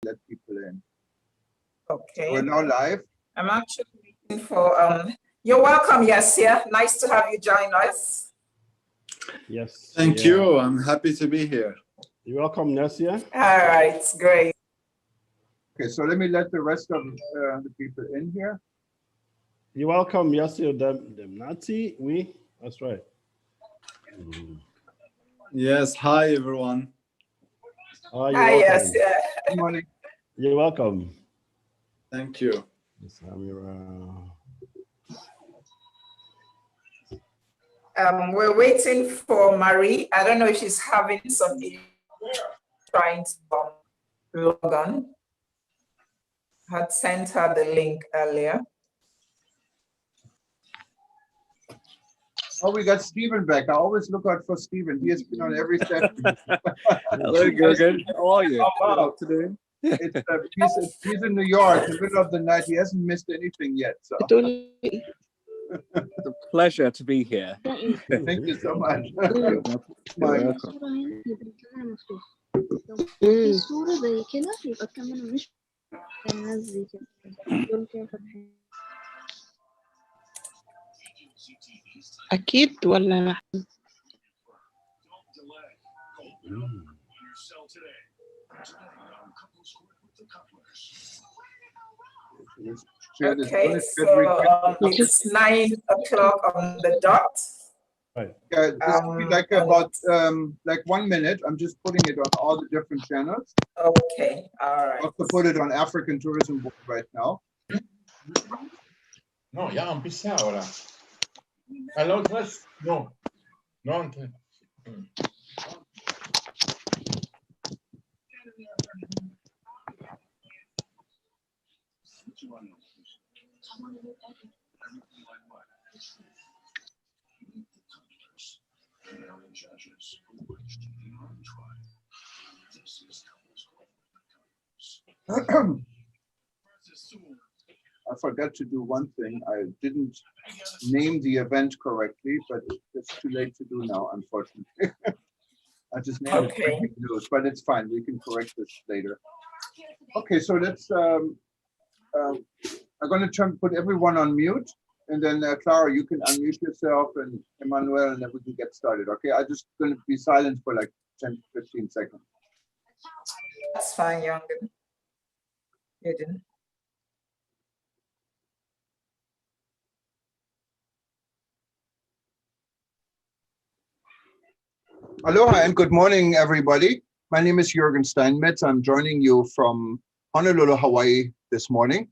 let people in. Okay. We're now live. I'm actually waiting for, you're welcome, Yasia. Nice to have you join us. Yes. Thank you. I'm happy to be here. You're welcome, Yasia. All right, great. Okay, so let me let the rest of the people in here. You're welcome, Yasia Demnati. That's right. Yes. Hi, everyone. You're Hi, welcome. Yasia. Good morning. You're welcome. Thank you. We're waiting for Marie. I don't know if she's having some issue trying to log on. I had sent her the link earlier. Oh, we got Stephen back. I always look out for Stephen. He has been on every session. Hello, Jürgen. How are you? Oh, wow. Good afternoon. He's in New York in the middle of the night. He hasn't missed anything yet. So It's a pleasure to be here. thank you so much. You're welcome. أكيد ولا نحن؟ Okay, so it's 9 o'clock on the dot. Right. This will be like about like 1 minute. I'm just putting it on all the different channels. Okay, all right. I'll put it on African Tourism Board right now. No, ya empieza ahora. A la otra vez, no. No antes. I forgot to do one thing. I didn't name the event correctly, but it's too late to do now, unfortunately. I just named it breaking news, but it's fine. We can correct this later. Okay, so let's. I'm going to put everyone on mute, and then Clara, you can unmute yourself, and Emmanuel, and then we can get started. Okay, I'm just going to be silent for like 10 to 15 seconds. That's fine, Youngin. You didn't. Aloha and good morning, everybody. My name is Jürgen Steinmetz. I'm joining you from Honolulu, Hawaii this morning.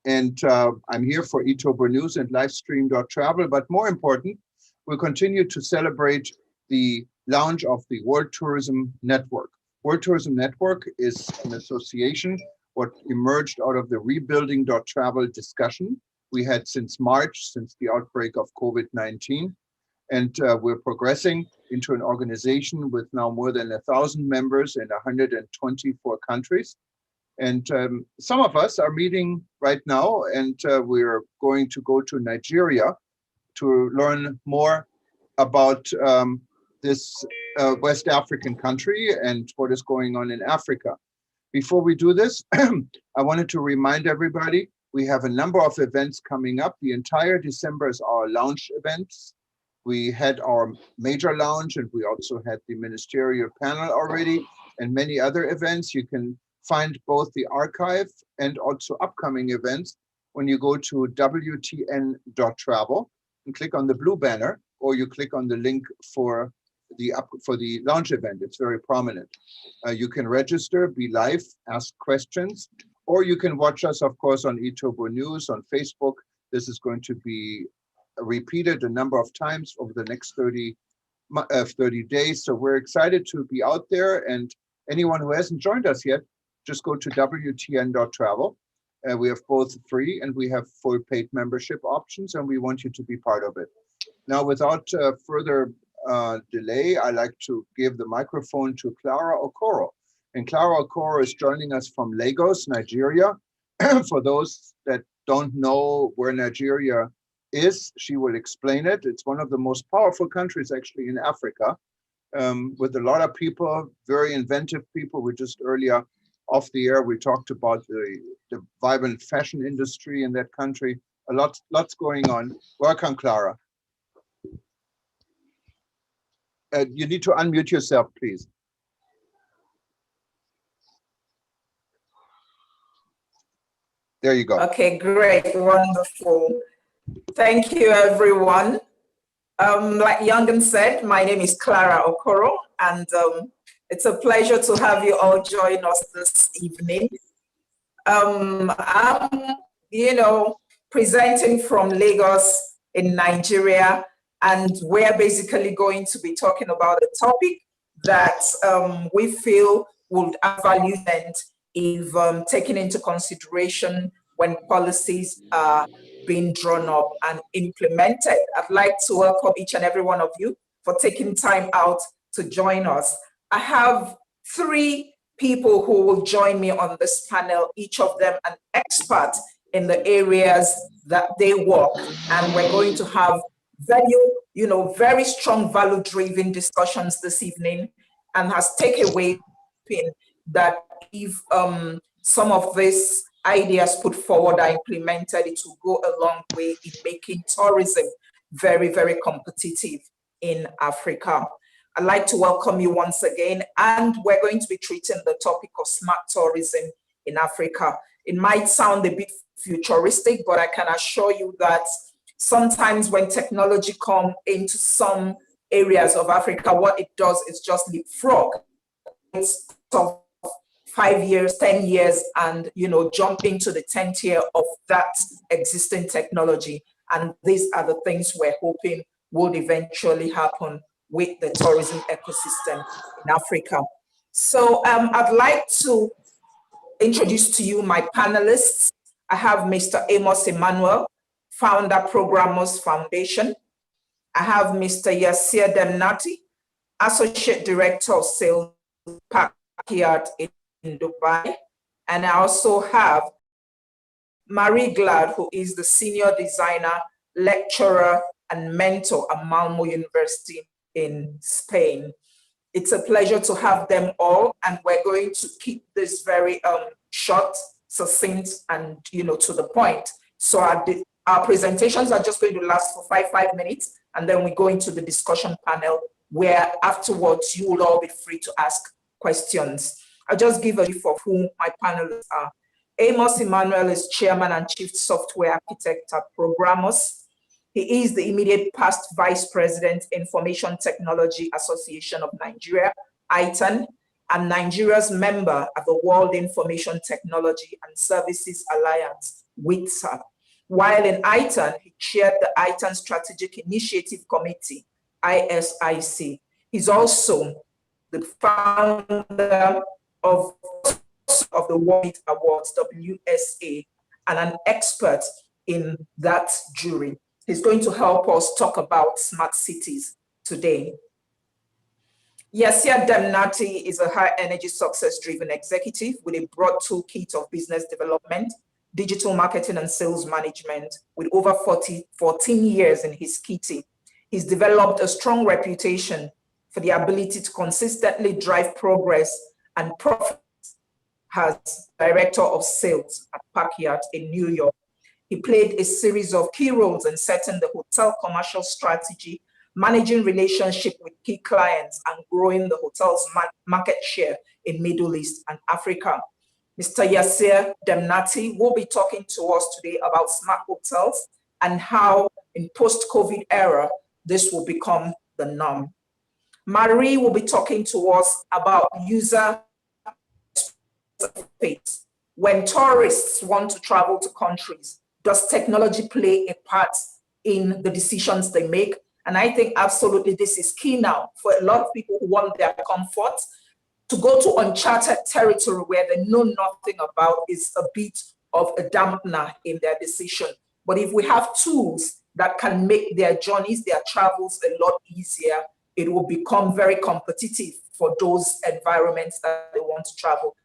And I'm here for eTurboNews and livestream.travel. But more important, we'll continue to celebrate the launch of the World Tourism Network. World Tourism Network is an association what emerged out of the rebuilding.travel discussion we had since March, since the outbreak of COVID-19. And we're progressing into an organization with now more than 1,000 members in 124 countries. And some of us are meeting right now, and we're going to go to Nigeria to learn more about this West African country and what is going on in Africa. Before we do this, I wanted to remind everybody, we have a number of events coming up. The entire December is our launch events. We had our major launch, and we also had the ministerial panel already, and many other events. You can find both the archive and also upcoming events when you go to wtn.travel and click on the blue banner, or you click on the link for the launch event. It's very prominent. You can register, be live, ask questions, or you can watch us, of course, on eTurboNews, on Facebook. This is going to be repeated a number of times over the next 30 days. So we're excited to be out there, and anyone who hasn't joined us yet, just go to wtn.travel. We have both free and we have full paid membership options, and we want you to be part of it. Now, without further delay, I'd like to give the microphone to Clara Okoro. And Clara Okoro is joining us from Lagos, Nigeria. For those that don't know where Nigeria is, she will explain it. It's one of the most powerful countries actually in Africa, with a lot of people, very inventive people. We just earlier off the air, we talked about the vibrant fashion industry in that country. Lots going on. Welcome, Clara. You need to unmute yourself, please. There you go. Okay, great, wonderful. Thank you, everyone. Like Youngan said, my name is Clara Okoro, and it's a pleasure to have you all join us this evening. I'm, presenting from Lagos in Nigeria, and we're basically going to be talking about a topic that we feel would add value and if taken into consideration when policies are being drawn up and implemented. I'd like to welcome each and every one of you for taking time out to join us. I have 3 people who will join me on this panel, each of them an expert in the areas that they work. And we're going to have very strong value-driven discussions this evening, and has taken away that if some of these ideas put forward are implemented, it will go a long way in making tourism very, very competitive in Africa. I'd like to welcome you once again, and we're going to be treating the topic of smart tourism in Africa. It might sound a bit futuristic, but I can assure you that sometimes when technology comes into some areas of Africa, what it does is just leapfrog. It's 5 years, 10 years, and jump into the 10th year of that existing technology. And these are the things we're hoping would eventually happen with the tourism ecosystem in Africa. So I'd like to introduce to you my panelists. I have Mr. Amos Emmanuel, founder, Programmers Foundation. I have Mr. Yasir Demnati, Associate Director of Sales, Backyard in Dubai. And I also have Marie Glad, who is the Senior Designer, Lecturer, and Mentor at Malmo University in Spain. It's a pleasure to have them all, and we're going to keep this very short, succinct, and to the point. So our presentations are just going to last for five minutes, and then we go into the discussion panel, where afterwards you will all be free to ask questions. I'll just give a brief of who my panelists are. Amos Emmanuel is Chairman and Chief Software Architect at Programmers. He is the immediate past Vice President, Information Technology Association of Nigeria, ITAN, and Nigeria's member of the World Information Technology and Services Alliance, WITSA. While in ITAN, he chaired the ITAN Strategic Initiative Committee, ISIC. He's also the founder of the World Awards, WSA, and an expert in that jury. He's going to help us talk about smart cities today. Yasir Demnati is a high energy success-driven executive with a broad toolkit of business development, digital marketing and sales management. With over 14 years in his kitty, he's developed a strong reputation for the ability to consistently drive progress and profit as Director of Sales at Backyard in New York. He played a series of key roles in setting the hotel commercial strategy, managing relationship with key clients, and growing the hotel's market share in Middle East and Africa. Mr. Yasir Demnati will be talking to us today about smart hotels and how in post-COVID era, this will become the norm. Marie will be talking to us about user interface. When tourists want to travel to countries, does technology play a part in the decisions they make? And I think absolutely this is key now for a lot of people who want their comfort. To go to uncharted territory where they know nothing about is a bit of a dampener in their decision. But if we have tools that can make their journeys, their travels a lot easier, it will become very competitive for those environments that they want to travel.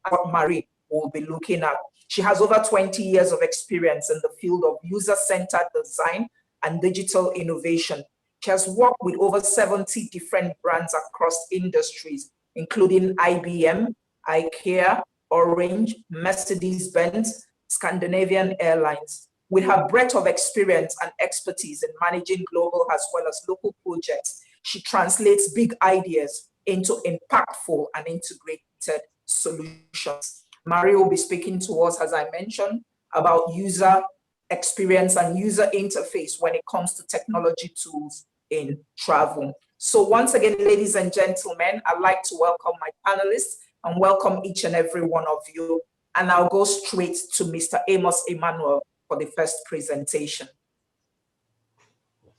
What Marie will be looking at. She has over 20 years of experience in the field of user-centered design and digital innovation. She has worked with over 70 different brands across industries, including IBM, IKEA, Orange, Mercedes-Benz, Scandinavian Airlines. With her breadth of experience and expertise in managing global as well as local projects, she translates big ideas into impactful and integrated solutions. Marie will be speaking to us, as I mentioned, about user experience and user interface when it comes to technology tools in travel. So once again, ladies and gentlemen, I'd like to welcome my panelists and welcome each and every one of you. And I'll go straight to Mr. Amos Emmanuel for the first presentation.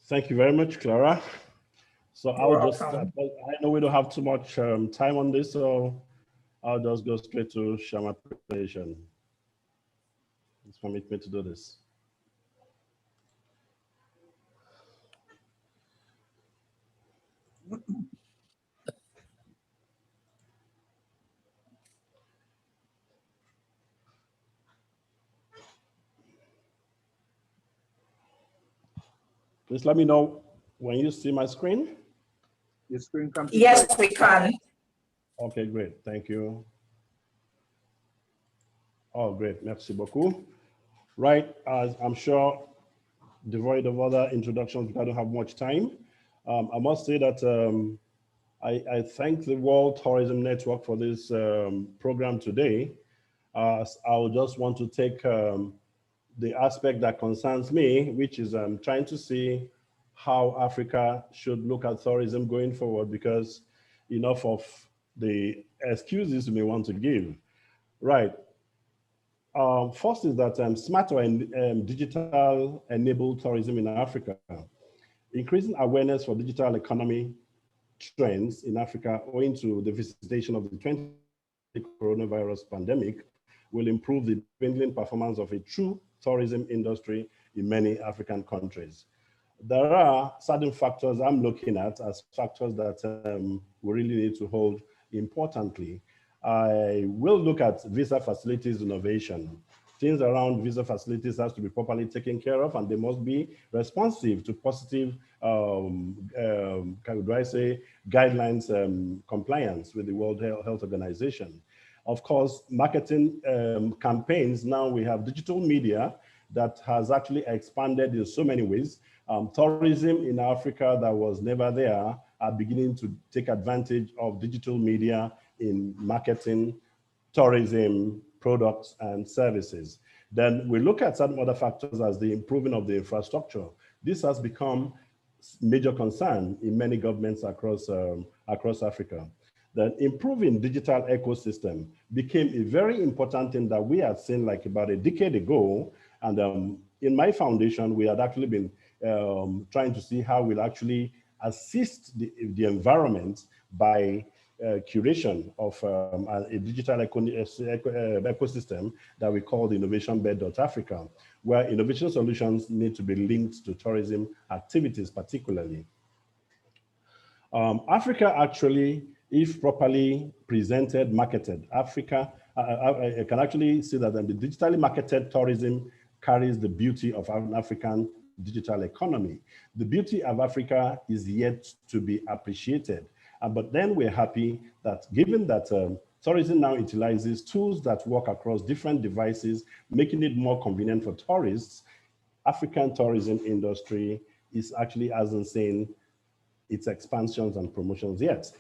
Thank you very much, Clara. So I'll just, I welcome. know we don't have too much time on this, so I'll just go straight to share my presentation. Please permit me to do this. Please let me know when you see my screen. Your screen comes. Yes, we can. Okay, great. Thank you. Oh, great. Merci beaucoup. Right, as I'm sure, devoid of other introductions, because I don't have much time. I must say that I thank the World Tourism Network for this program today. I would just want to take the aspect that concerns me, which is trying to see how Africa should look at tourism going forward, because enough of the excuses we may want to give. Right. First is that smarter and digital enabled tourism in Africa. Increasing awareness for digital economy trends in Africa owing to the visitation of the 2020 coronavirus pandemic will improve the dwindling performance of a true tourism industry in many African countries. There are certain factors I'm looking at as factors that we really need to hold importantly. I will look at visa facilities innovation. Things around visa facilities has to be properly taken care of, and they must be responsive to positive, guidelines compliance with the World Health Organization. Of course, marketing campaigns, now we have digital media that has actually expanded in so many ways. Tourism in Africa that was never there are beginning to take advantage of digital media in marketing, tourism, products, and services. Then we look at certain other factors as the improving of the infrastructure. This has become major concern in many governments across Africa. Then improving digital ecosystem became a very important thing that we had seen like about a decade ago. And in my foundation, we had actually been trying to see how we'll actually assist the environment by curation of a digital ecosystem that we call the Innovation Bed.Africa, where innovation solutions need to be linked to tourism activities particularly. Africa actually, if properly presented, marketed, Africa, I can actually see that the digitally marketed tourism carries the beauty of an African digital economy. The beauty of Africa is yet to be appreciated. But then we're happy that given that tourism now utilizes tools that work across different devices, making it more convenient for tourists, African tourism industry is actually hasn't seen its expansions and promotions yet.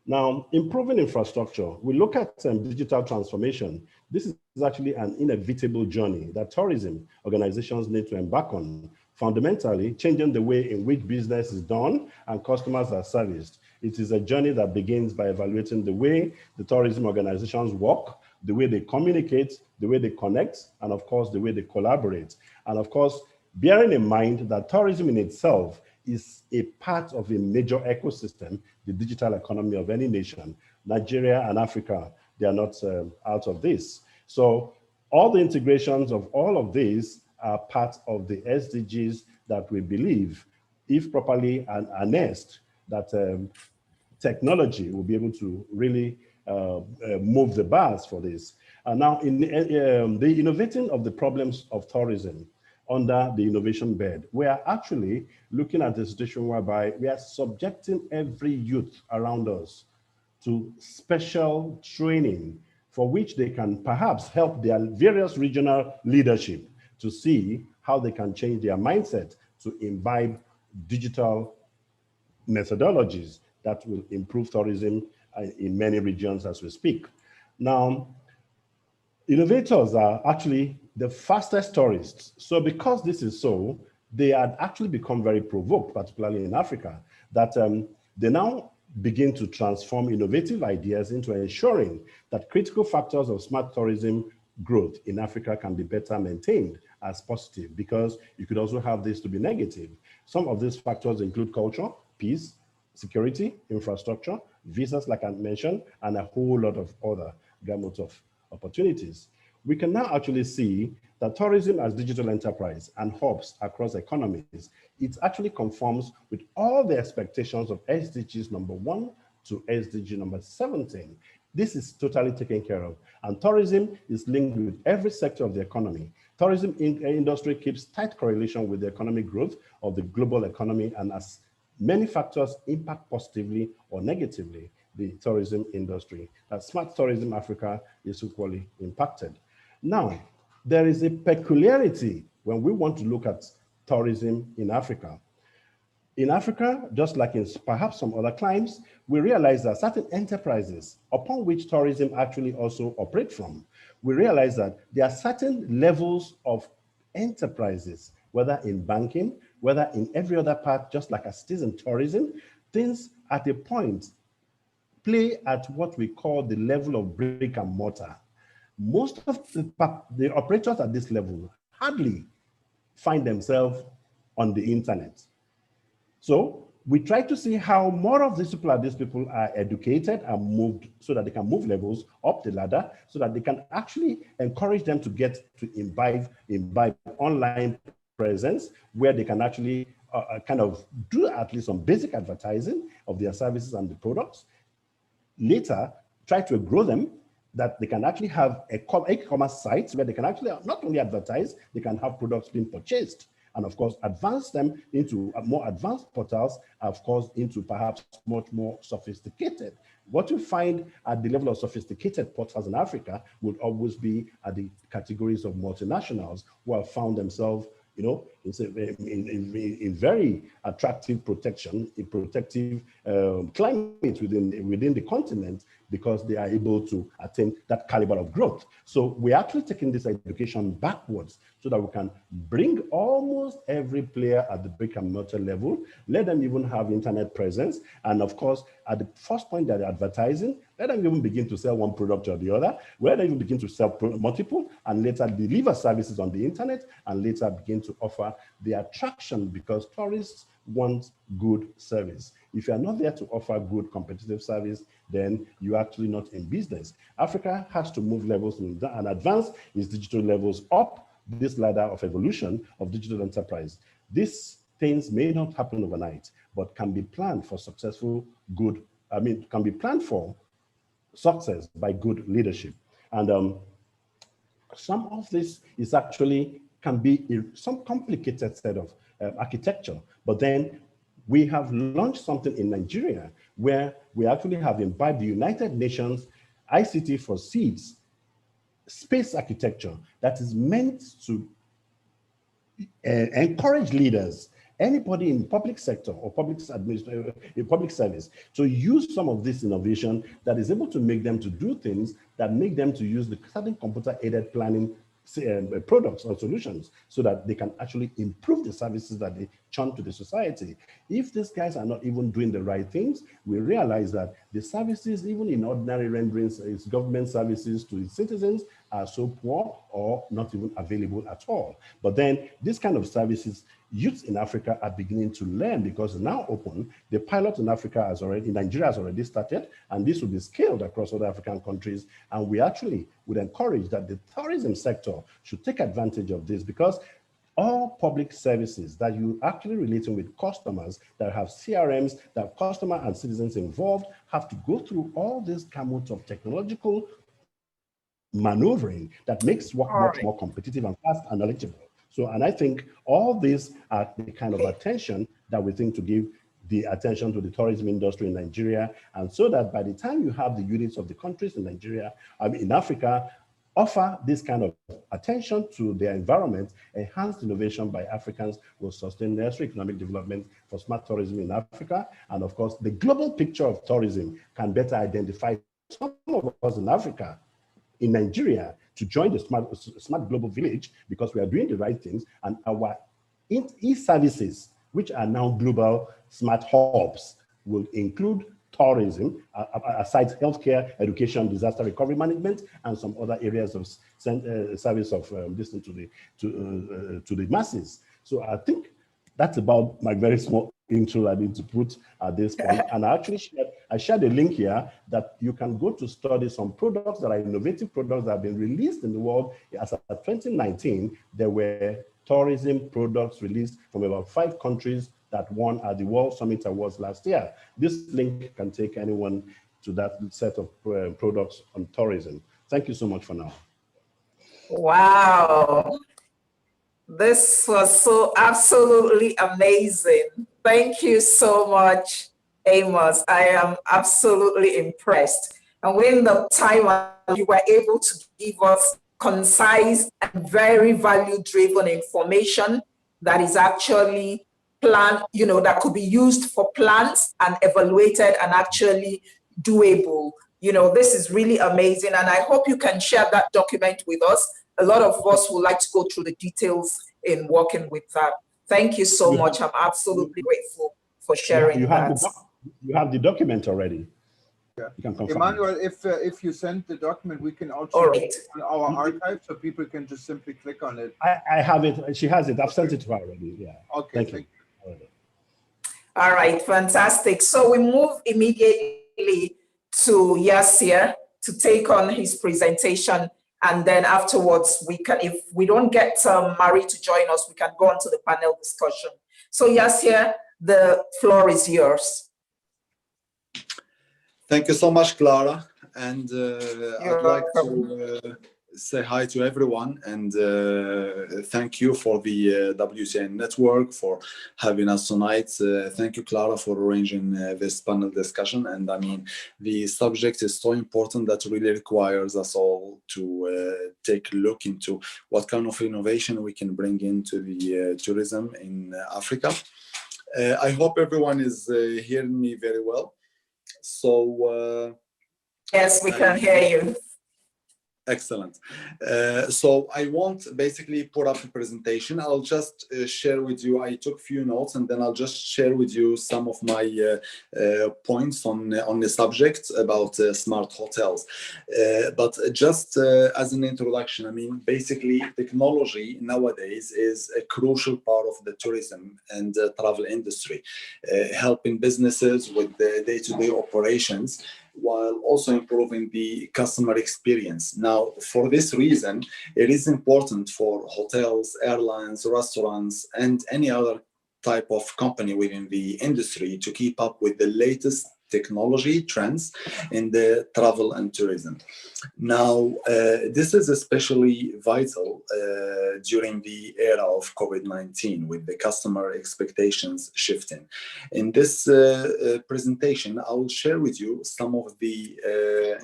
Now, improving infrastructure, we look at digital transformation. This is actually an inevitable journey that tourism organizations need to embark on, fundamentally changing the way in which business is done and customers are serviced. It is a journey that begins by evaluating the way the tourism organizations work, the way they communicate, the way they connect, and of course, the way they collaborate. And of course, bearing in mind that tourism in itself is a part of a major ecosystem, the digital economy of any nation. Nigeria and Africa, they are not out of this. So all the integrations of all of these are part of the SDGs that we believe, if properly harnessed, that technology will be able to really move the bars for this. Now, in the innovating of the problems of tourism under the innovation bed, we are actually looking at a situation whereby we are subjecting every youth around us to special training for which they can perhaps help their various regional leadership to see how they can change their mindset to imbibe digital methodologies that will improve tourism in many regions as we speak. Now, innovators are actually the fastest tourists. So because this is so, they had actually become very provoked, particularly in Africa, that they now begin to transform innovative ideas into ensuring that critical factors of smart tourism growth in Africa can be better maintained as positive, because you could also have this to be negative. Some of these factors include culture, peace, security, infrastructure, visas, like I mentioned, and a whole lot of other gamut of opportunities. We can now actually see that tourism as digital enterprise and hubs across economies, it actually conforms with all the expectations of SDGs number 1 to SDG number 17. This is totally taken care of. And tourism is linked with every sector of the economy. Tourism industry keeps tight correlation with the economic growth of the global economy, and as many factors impact positively or negatively the tourism industry. That Smart Tourism Africa is equally impacted. Now, there is a peculiarity when we want to look at tourism in Africa. In Africa, just like in perhaps some other climes, we realize that certain enterprises upon which tourism actually also operate from, we realize that there are certain levels of enterprises, whether in banking, whether in every other part, just like as it is in tourism, things at a point play at what we call the level of brick and mortar. Most of the operators at this level hardly find themselves on the internet. So we try to see how more of these people are educated and moved so that they can move levels up the ladder, so that they can actually encourage them to get to imbibe online presence, where they can actually kind of do at least some basic advertising of their services and the products. Later, try to grow them, that they can actually have e-commerce sites where they can actually not only advertise, they can have products being purchased. And of course, advance them into more advanced portals, of course, into perhaps much more sophisticated. What you find at the level of sophisticated portals in Africa would always be at the categories of multinationals who have found themselves, you know, in very attractive protection, in protective climate within the continent, because they are able to attain that caliber of growth. So we're actually taking this education backwards so that we can bring almost every player at the brick and mortar level, let them even have internet presence. And of course, at the first point that they're advertising, let them even begin to sell one product or the other, let them even begin to sell multiple, and later deliver services on the internet, and later begin to offer the attraction, because tourists want good service. If you are not there to offer good competitive service, then you're actually not in business. Africa has to move levels and advance its digital levels up this ladder of evolution of digital enterprise. These things may not happen overnight, but can be planned for can be planned for success by good leadership. And some of this is actually can be some complicated set of architecture, but then we have launched something in Nigeria where we actually have imbibed the United Nations ICT for Seeds space architecture that is meant to encourage leaders, anybody in public sector or public service, to use some of this innovation that is able to make them to do things that make them to use the certain computer-aided planning products or solutions, so that they can actually improve the services that they churn to the society. If these guys are not even doing the right things, we realize that the services, even in ordinary renderings, its government services to its citizens, are so poor or not even available at all. But then this kind of services, youths in Africa are beginning to learn, because it's now open. The pilot in Nigeria has already started, and this will be scaled across other African countries. And we actually would encourage that the tourism sector should take advantage of this, because all public services that you actually relating with customers that have CRMs, that have customer and citizens involved, have to go through all this gamut of technological maneuvering that makes work much more competitive and fast and knowledgeable. So, and I think all these are the kind of attention that we think to give the attention to the tourism industry in Nigeria, and so that by the time you have the units of the countries in Nigeria, in Africa, offer this kind of attention to their environment, enhanced innovation by Africans will sustain necessary economic development for smart tourism in Africa. And of course, the global picture of tourism can better identify some of us in Africa, in Nigeria, to join the smart global village, because we are doing the right things, and our e-services, which are now global smart hubs, will include tourism, aside healthcare, education, disaster recovery management, and some other areas of service of distance to the masses. So I think that's about my very small intro I need to put at this point. And I actually shared a link here that you can go to study some products that are innovative products that have been released in the world. As of 2019, there were tourism products released from about 5 countries that won at the World Summit Awards last year. This link can take anyone to that set of products on tourism. Thank you so much for now. Wow. This was so absolutely amazing. Thank you so much, Amos. I am absolutely impressed. And when the time you were able to give us concise and very value-driven information that is actually planned, that could be used for plans and evaluated and actually doable. This is really amazing. And I hope you can share that document with us. A lot of us would like to go through the details in working with that. Thank you so much. I'm absolutely grateful for sharing that. You have the document already. Yeah. You can confirm. Emmanuel, if you send the document, we can also All put right. it on our archive, so people can just simply click on it. I have it. She has it. I've sent it to her already. Yeah. Okay. Thank you. All right, fantastic. So we move immediately to Yasir to take on his presentation. And then afterwards, we can, if we don't get Marie to join us, we can go on to the panel discussion. So Yasir, the floor is yours. Thank you so much, Clara. And I'd like to say hi to everyone and thank you for the WCN network for having us tonight. Thank you, Clara, for arranging this panel discussion. And I mean, the subject is so important that really requires us all to take a look into what kind of innovation we can bring into the tourism in Africa. I hope everyone is hearing me very well. So yes, we can hear you. Excellent. So I won't basically put up a presentation. I'll just share with you, I took a few notes and then I'll just share with you some of my points on the subject about smart hotels. But just as an introduction, I mean, basically technology nowadays is a crucial part of the tourism and travel industry, helping businesses with the day-to-day operations, while also improving the customer experience. Now, for this reason, it is important for hotels, airlines, restaurants, and any other type of company within the industry to keep up with the latest technology trends in the travel and tourism. Now, this is especially vital during the era of COVID-19, with the customer expectations shifting. In this presentation, I will share with you some of the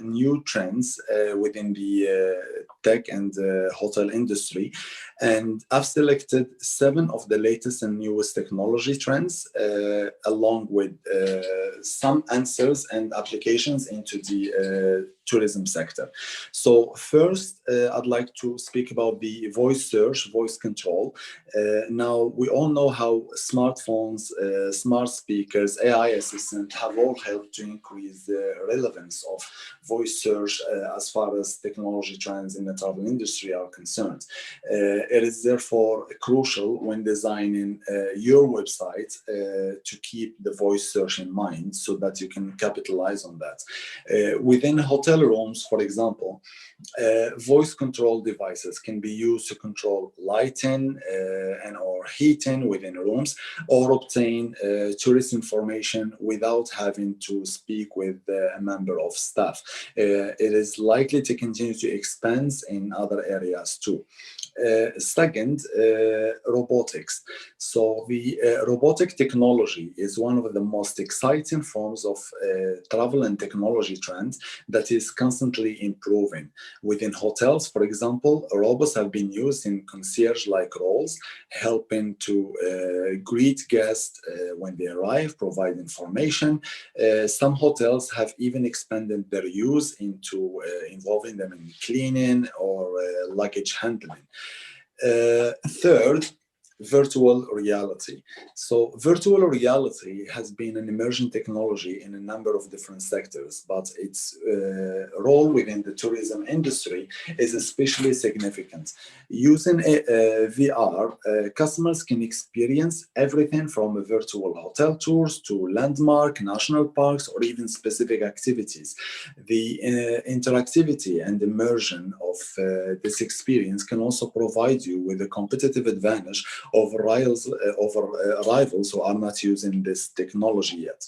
new trends within the tech and hotel industry. And I've selected 7 of the latest and newest technology trends, along with some answers and applications into the tourism sector. So first, I'd like to speak about the voice search, voice control. Now, we all know how smartphones, smart speakers, AI assistants have all helped to increase the relevance of voice search as far as technology trends in the travel industry are concerned. It is therefore crucial when designing your website to keep the voice search in mind so that you can capitalize on that. Within hotel rooms, for example, voice control devices can be used to control lighting and or heating within rooms, or obtain tourist information without having to speak with a member of staff. It is likely to continue to expand in other areas too. Second, robotics. So the robotic technology is one of the most exciting forms of travel and technology trends that is constantly improving. Within hotels, for example, robots have been used in concierge-like roles, helping to greet guests when they arrive, provide information. Some hotels have even expanded their use into involving them in cleaning or luggage handling. Third, virtual reality. So virtual reality has been an emerging technology in a number of different sectors, but its role within the tourism industry is especially significant. Using VR, customers can experience everything from virtual hotel tours to landmark, national parks, or even specific activities. The interactivity and immersion of this experience can also provide you with a competitive advantage over rivals who are not using this technology yet.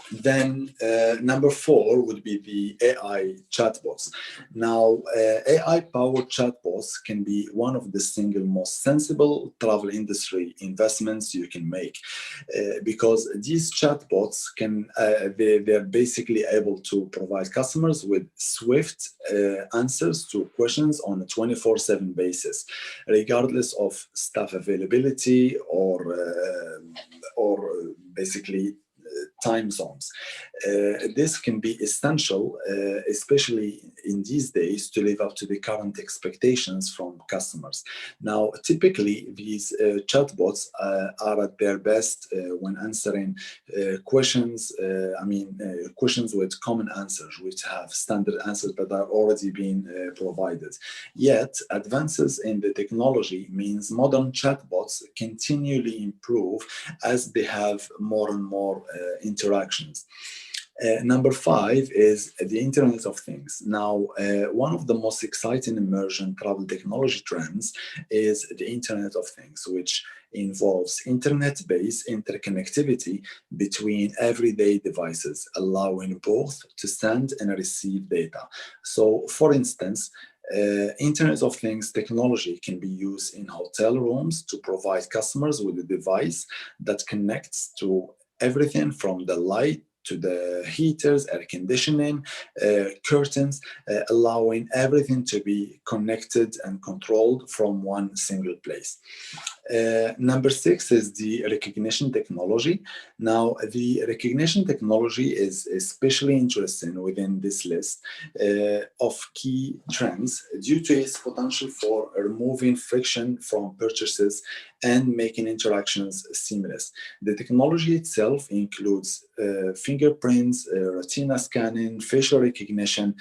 Then number 4 would be the AI chatbots. Now, AI-powered chatbots can be one of the single most sensible travel industry investments you can make, because these chatbots can, they're basically able to provide customers with swift answers to questions on a 24/7 basis, regardless of staff availability or basically time zones. This can be essential, especially in these days, to live up to the current expectations from customers. Now, typically, these chatbots are at their best when answering questions, questions with common answers, which have standard answers that are already being provided. Yet, advances in the technology means modern chatbots continually improve as they have more and more interactions. Number 5 is the Internet of Things. Now, one of the most exciting emerging travel technology trends is the Internet of Things, which involves internet-based interconnectivity between everyday devices, allowing both to send and receive data. So, for instance, Internet of Things technology can be used in hotel rooms to provide customers with a device that connects to everything from the light to the heaters, air conditioning, curtains, allowing everything to be connected and controlled from one single place. Number 6 is the recognition technology. Now, the recognition technology is especially interesting within this list of key trends due to its potential for removing friction from purchases and making interactions seamless. The technology itself includes fingerprints, retina scanning, facial recognition,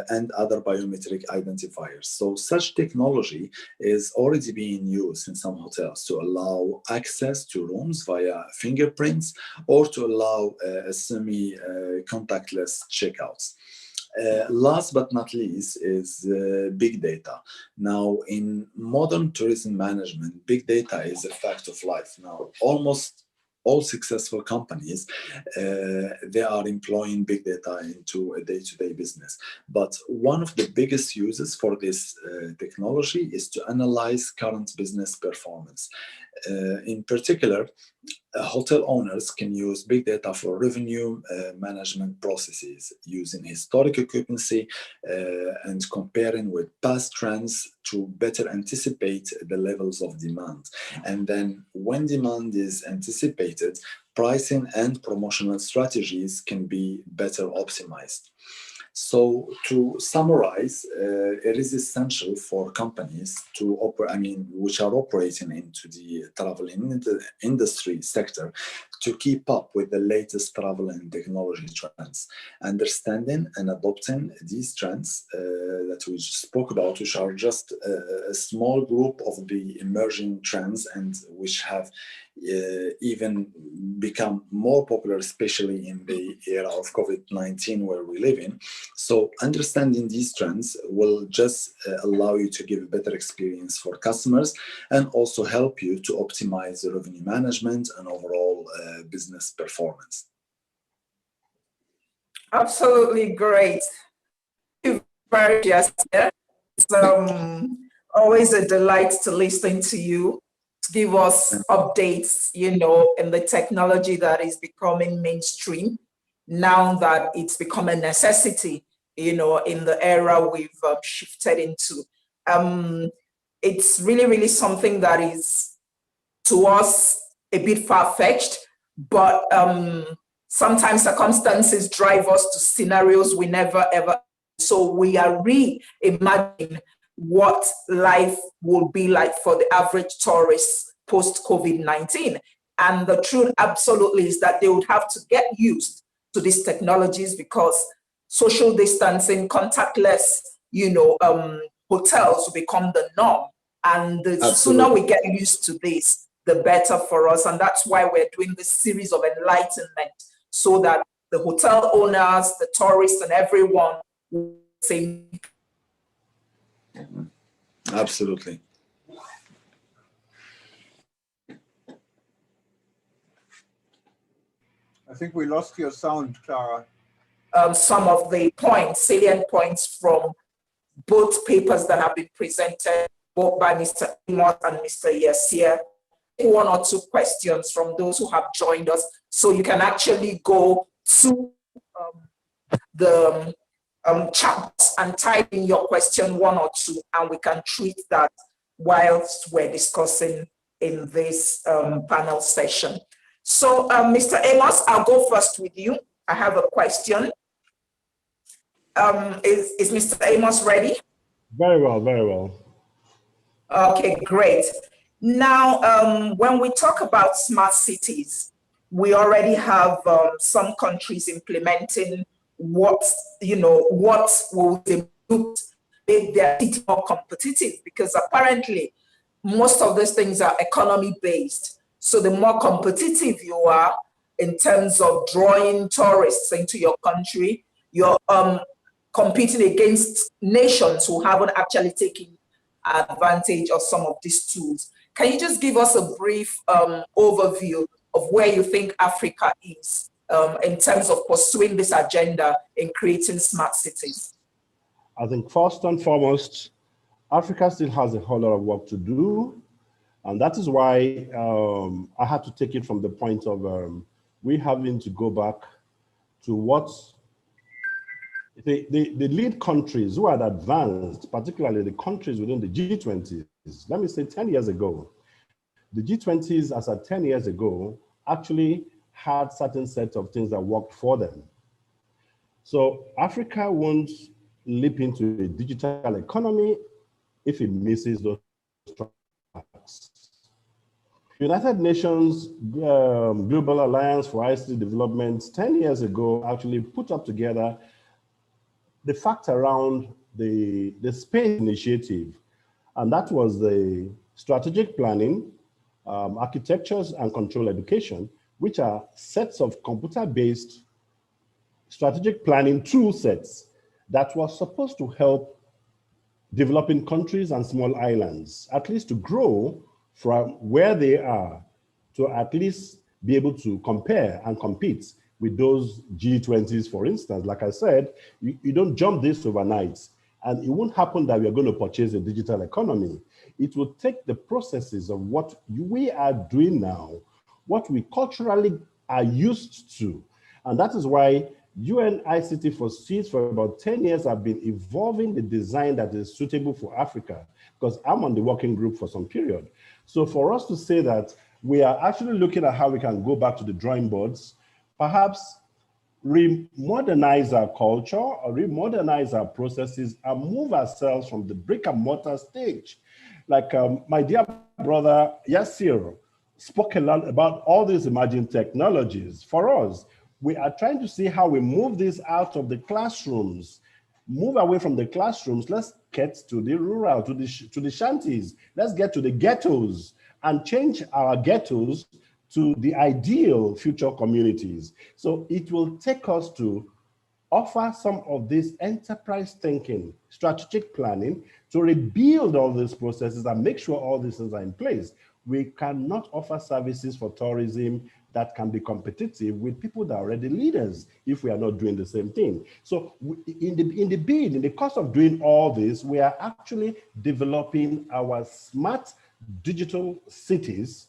and other biometric identifiers. So such technology is already being used in some hotels to allow access to rooms via fingerprints or to allow semi-contactless checkouts. Last but not least is big data. Now, in modern tourism management, big data is a fact of life. Now, almost all successful companies, they are employing big data into a day-to-day business. But one of the biggest uses for this technology is to analyze current business performance. In particular, hotel owners can use big data for revenue management processes, using historic occupancy and comparing with past trends to better anticipate the levels of demand. And then when demand is anticipated, pricing and promotional strategies can be better optimized. So to summarize, it is essential for companies to operate, which are operating into the travel industry sector, to keep up with the latest travel and technology trends. Understanding and adopting these trends that we spoke about, which are just a small group of the emerging trends and which have even become more popular, especially in the era of COVID-19 where we live in. So understanding these trends will just allow you to give a better experience for customers and also help you to optimize the revenue management and overall business performance. Absolutely great. Thank you very much. Always a delight to listen to you, to give us updates, you know, in the technology that is becoming mainstream now that it's become a necessity, you know, in the era we've shifted into. It's really, really something that is, to us, a bit far-fetched, but sometimes circumstances drive us to scenarios we never, ever. So we are reimagining what life will be like for the average tourist post-COVID-19. And the truth absolutely is that they would have to get used to these technologies, because social distancing, contactless, you know, hotels will become the norm. And the sooner we get used to this, the better for us. And that's why we're doing this series of enlightenment, so that the hotel owners, the tourists, and everyone will say. Absolutely. I think we lost your sound, Clara. Some of the points, salient points from both papers that have been presented, both by Mr. Amos and Mr. Yesir. One or two questions from those who have joined us. So you can actually go to the chat and type in your question, one or two, and we can treat that whilst we're discussing in this panel session. So Mr. Amos, I'll go first with you. I have a question. Is Mr. Amos ready? Very well, very well. Okay, great. Now, when we talk about smart cities, we already have some countries implementing what will make their city more competitive, because apparently most of these things are economy based. So the more competitive you are in terms of drawing tourists into your country, you're competing against nations who haven't actually taken advantage of some of these tools. Can you just give us a brief overview of where you think Africa is in terms of pursuing this agenda in creating smart cities? I think first and foremost, Africa still has a whole lot of work to do. And that is why I had to take it from the point of we having to go back to what the lead countries who had advanced, particularly the countries within the G20s, let me say 10 years ago, the G20s as at 10 years ago actually had certain sets of things that worked for them. So Africa won't leap into a digital economy if it misses those tracks. United Nations Global Alliance for ICT Development 10 years ago actually put up together the fact around the space initiative, and that was the strategic planning, architectures and control education, which are sets of computer-based strategic planning tool sets that was supposed to help developing countries and small islands, at least to grow from where they are, to at least be able to compare and compete with those G20s, for instance. Like I said, you don't jump this overnight, and it won't happen that we are going to purchase a digital economy. It will take the processes of what we are doing now, what we culturally are used to. And that is why UN ICT for Seeds for about 10 years have been evolving the design that is suitable for Africa, because I'm on the working group for some period. So for us to say that we are actually looking at how we can go back to the drawing boards, perhaps re-modernize our culture or re-modernize our processes and move ourselves from the brick and mortar stage. Like my dear brother Yasir spoke a lot about all these emerging technologies. For us, we are trying to see how we move this out of the classrooms, move away from the classrooms. Let's get to the rural, to the shanties. Let's get to the ghettos and change our ghettos to the ideal future communities. So it will take us to offer some of this enterprise thinking, strategic planning, to rebuild all these processes and make sure all these things are in place. We cannot offer services for tourism that can be competitive with people that are already leaders if we are not doing the same thing. So in the course of doing all this, we are actually developing our smart digital cities,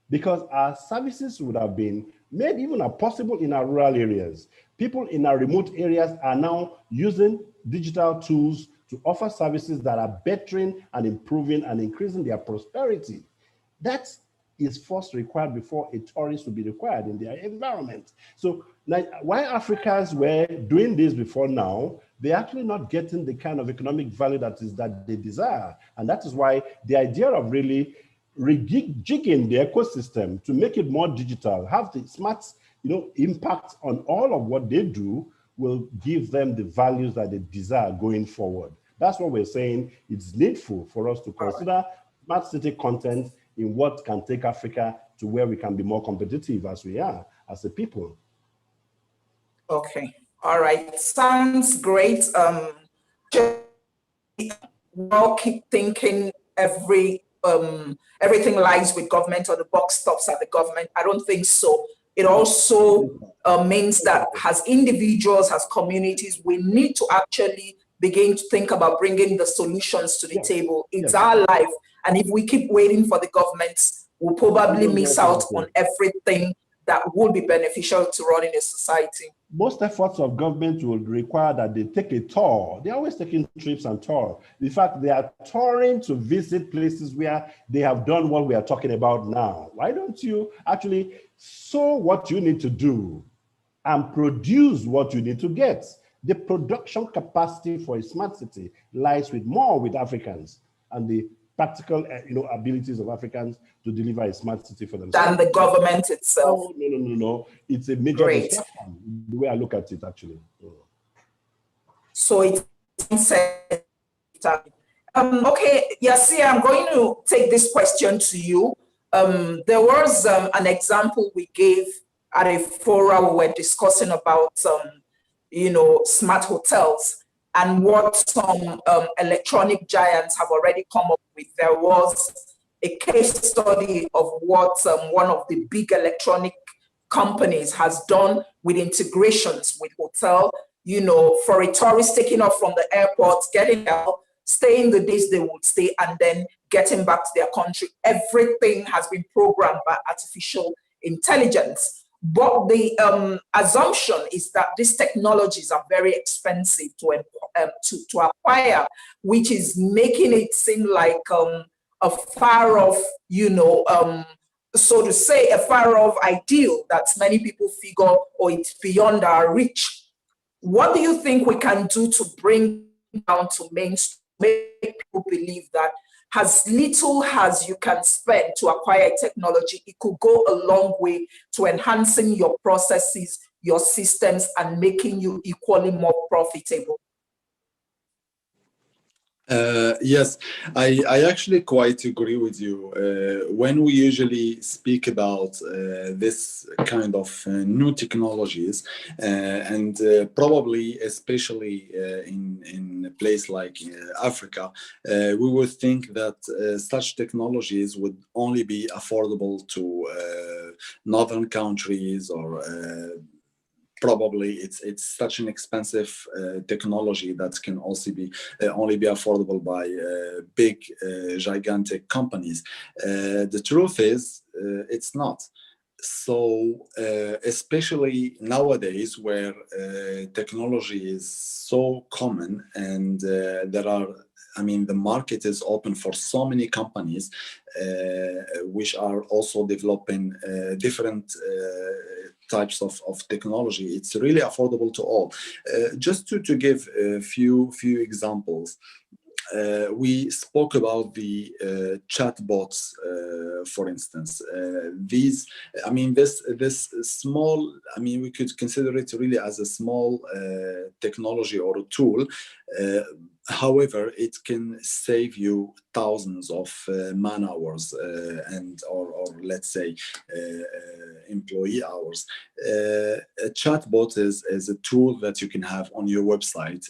because our services would have been made even possible in our rural areas. People in our remote areas are now using digital tools to offer services that are bettering and improving and increasing their prosperity. That is first required before a tourist will be required in their environment. So like, while Africans were doing this before now, they're actually not getting the kind of economic value that they desire. And that is why the idea of really rejigging the ecosystem to make it more digital, have the smart impact on all of what they do, will give them the values that they desire going forward. That's what we're saying. It's needful for us to consider smart city content in what can take Africa to where we can be more competitive as we are, as a people. Okay, all right, sounds great. We'll keep thinking everything lies with government, or the buck stops at the government. I don't think so. It also means that as individuals, as communities, we need to actually begin to think about bringing the solutions to the table. It's our life. And if we keep waiting for the governments, we'll probably miss out on everything that would be beneficial to running a society. Most efforts of government will require that they take a tour. They're always taking trips and tour. In fact, they are touring to visit places where they have done what we are talking about now. Why don't you actually sow what you need to do and produce what you need to get? The production capacity for a smart city lies with Africans, and the practical abilities of Africans to deliver a smart city for themselves. Than the government itself. Oh, no. It's a major distraction, the way I look at it, actually. So it's okay, Yasir, I'm going to take this question to you. There was an example we gave at a forum we were discussing about smart hotels and what some electronic giants have already come up with. There was a case study of what one of the big electronic companies has done with integrations with hotel, for a tourist taking off from the airport, getting out, staying the days they would stay, and then getting back to their country. Everything has been programmed by artificial intelligence. But the assumption is that these technologies are very expensive to acquire, which is making it seem like a far off, so to say, a far off ideal that many people figure, or it's beyond our reach. What do you think we can do to bring down to mainstream, make people believe that as little as you can spend to acquire technology, it could go a long way to enhancing your processes, your systems, and making you equally more profitable? Yes, I actually quite agree with you. When we usually speak about this kind of new technologies, and probably especially in a place like Africa, we would think that such technologies would only be affordable to northern countries, or probably it's such an expensive technology that can also be only be affordable by big gigantic companies. The truth is it's not. So especially nowadays, where technology is so common, and the market is open for so many companies which are also developing different types of technology. It's really affordable to all. Just to give a few examples. We spoke about the chatbots, for instance. This small, we could consider it really as a small technology or a tool. However, it can save you thousands of man hours, or let's say employee hours. A chatbot is a tool that you can have on your website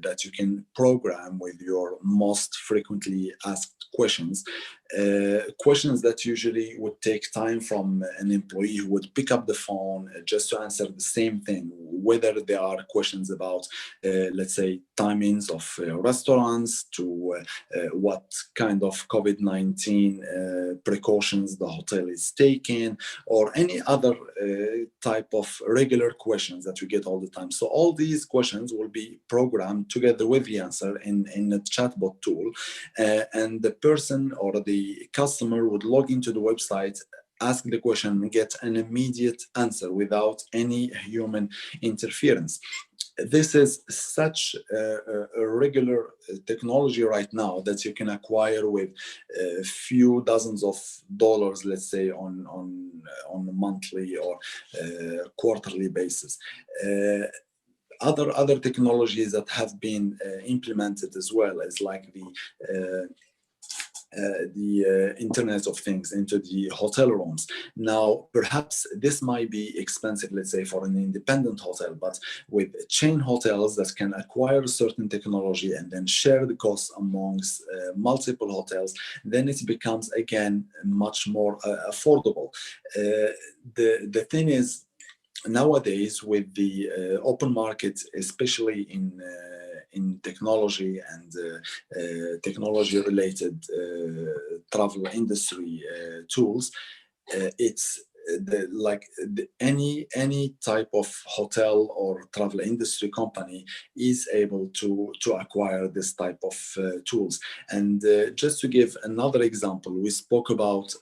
that you can program with your most frequently asked questions. Questions that usually would take time from an employee who would pick up the phone just to answer the same thing, whether there are questions about, let's say, timings of restaurants, to what kind of COVID-19 precautions the hotel is taking, or any other type of regular questions that we get all the time. So all these questions will be programmed together with the answer in a chatbot tool, and the person or the customer would log into the website, ask the question, and get an immediate answer without any human interference. This is such a regular technology right now that you can acquire with a few dozens of dollars, let's say, on a monthly or quarterly basis. Other technologies that have been implemented as well is like the Internet of Things into the hotel rooms. Now, perhaps this might be expensive, let's say, for an independent hotel, but with chain hotels that can acquire certain technology and then share the costs amongst multiple hotels, then it becomes, again, much more affordable. The thing is, nowadays, with the open market, especially in technology and technology-related travel industry tools, it's any type of hotel or travel industry company is able to acquire this type of tools. And just to give another example, we spoke about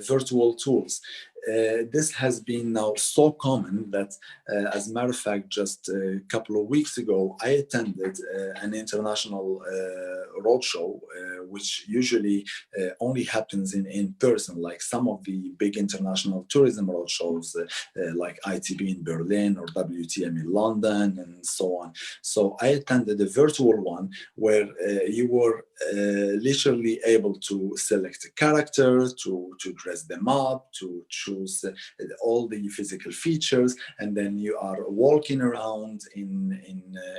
virtual tools. This has been now so common that, as a matter of fact, just a couple of weeks ago, I attended an international roadshow, which usually only happens in person, like some of the big international tourism roadshows, like ITB in Berlin or WTM in London, and so on. So I attended a virtual one where you were literally able to select a character, to dress them up, to choose all the physical features, and then you are walking around in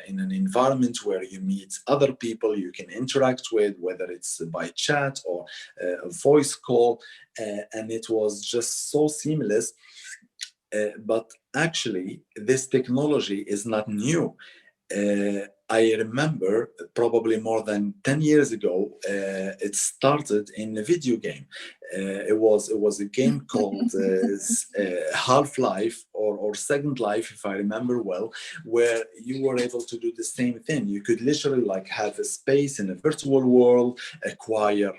an environment where you meet other people you can interact with, whether it's by chat or a voice call, and it was just so seamless. But actually, this technology is not new. I remember probably more than 10 years ago, it started in a video game. It was a game called Half-Life or Second Life, if I remember well, where you were able to do the same thing. You could literally like have a space in a virtual world, acquire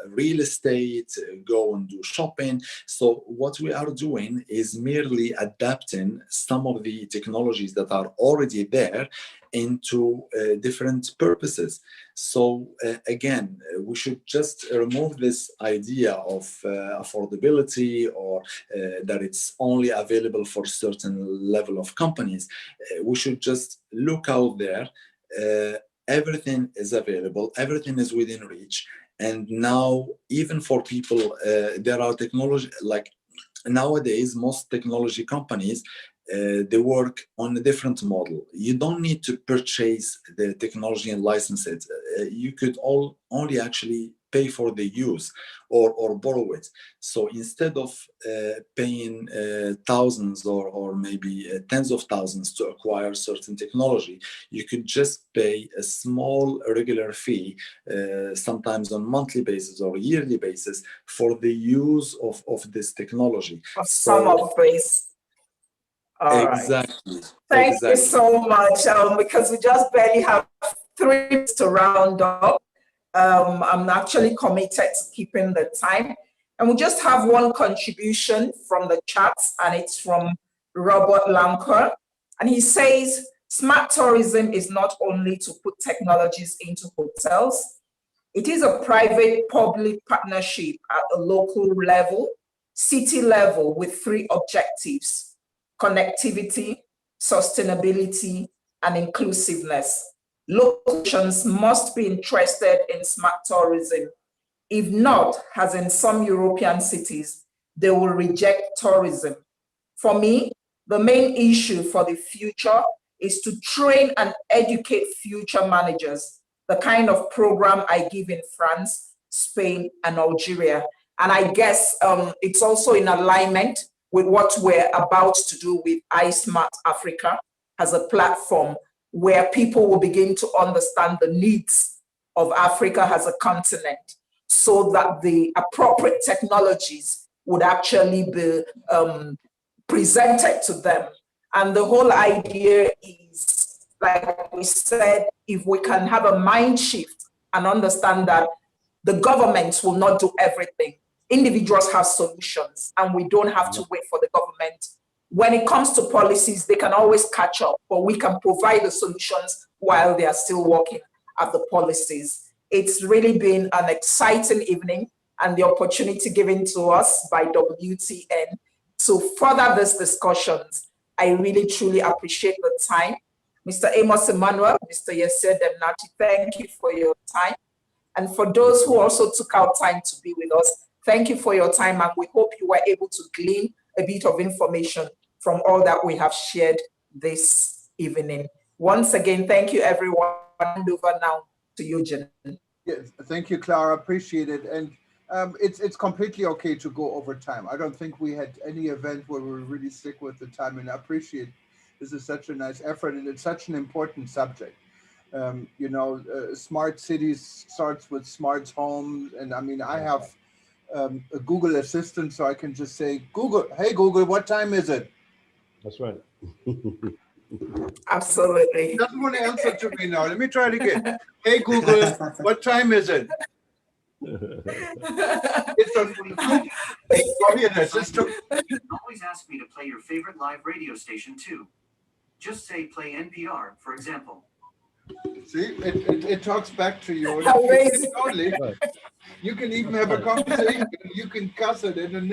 real estate, go and do shopping. So what we are doing is merely adapting some of the technologies that are already there into different purposes. So again, we should just remove this idea of affordability or that it's only available for certain level of companies. We should just look out there. Everything is available, everything is within reach. And now, even for people, there are technology, like nowadays, most technology companies, they work on a different model. You don't need to purchase the technology and license it. You could only actually pay for the use or borrow it. So instead of paying thousands or maybe tens of thousands to acquire certain technology, you could just pay a small regular fee, sometimes on monthly basis or yearly basis, for the use of this technology. Of some of this. All exactly. Right. Thank you so much. Because we just barely have 3 minutes to round up. I'm actually committed to keeping the time. And we just have one contribution from the chat, and it's from Robert Lamker. And he says, smart tourism is not only to put technologies into hotels, it is a private-public partnership at a local level, city level, with 3 objectives: connectivity, sustainability, and inclusiveness. Locations must be interested in smart tourism. If not, as in some European cities, they will reject tourism. For me, the main issue for the future is to train and educate future managers, the kind of program I give in France, Spain, and Algeria. And I guess it's also in alignment with what we're about to do with iSmart Africa as a platform where people will begin to understand the needs of Africa as a continent, so that the appropriate technologies would actually be presented to them. And the whole idea is, like we said, if we can have a mind shift and understand that the governments will not do everything. Individuals have solutions, and we don't have to wait for the government. When it comes to policies, they can always catch up, but we can provide the solutions while they are still working at the policies. It's really been an exciting evening, and the opportunity given to us by WTN to further these discussions. I really, truly appreciate the time. Mr. Amos Emmanuel, Mr. Yesir Demnati, thank you for your time. And for those who also took out time to be with us, thank you for your time, and we hope you were able to glean a bit of information from all that we have shared this evening. Once again, thank you, everyone. Hand over now to you, Jen. Yes, thank you, Clara. Appreciate it. And it's completely okay to go over time. I don't think we had any event where we really stick with the time, and I appreciate this is such a nice effort, and it's such an important subject. You know, smart cities starts with smart homes, and I mean, I have a Google Assistant, so I can just say, Google, hey Google, what time is it? That's right. Absolutely. It doesn't want to answer to me now. Let me try it again. Hey Google, what time is it? It doesn't want to. Oh, here it is. Always ask me to play your favorite live radio station too. Just say play NPR, for example. See, it talks back to you. Amazing. You can even have a conversation. You can cuss it, and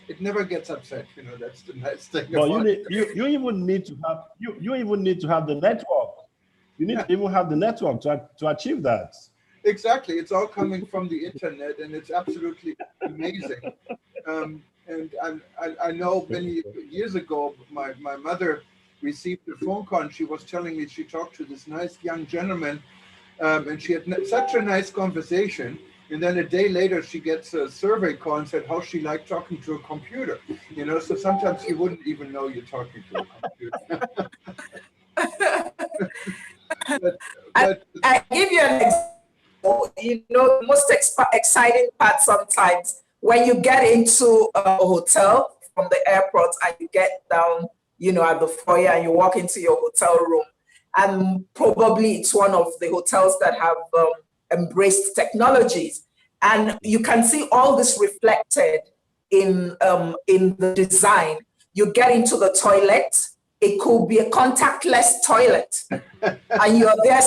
it never gets upset. You know, that's the nice thing. Well, you even need to have you even need to have the network. You need to even have the network to achieve that. Exactly, it's all coming from the internet, and it's absolutely amazing. And I know many years ago, my mother received a phone call, and she was telling me she talked to this nice young gentleman, and she had such a nice conversation. And then a day later, she gets a survey call and said how she liked talking to a computer. You know, so sometimes you wouldn't even know you're talking to a computer. but I give you an example. You know, the most exciting part sometimes when you get into a hotel from the airport and you get down, you know, at the foyer and you walk into your hotel room, and probably it's one of the hotels that have embraced technologies, and you can see all this reflected in the design. You get into the toilet, it could be a contactless toilet, and you're there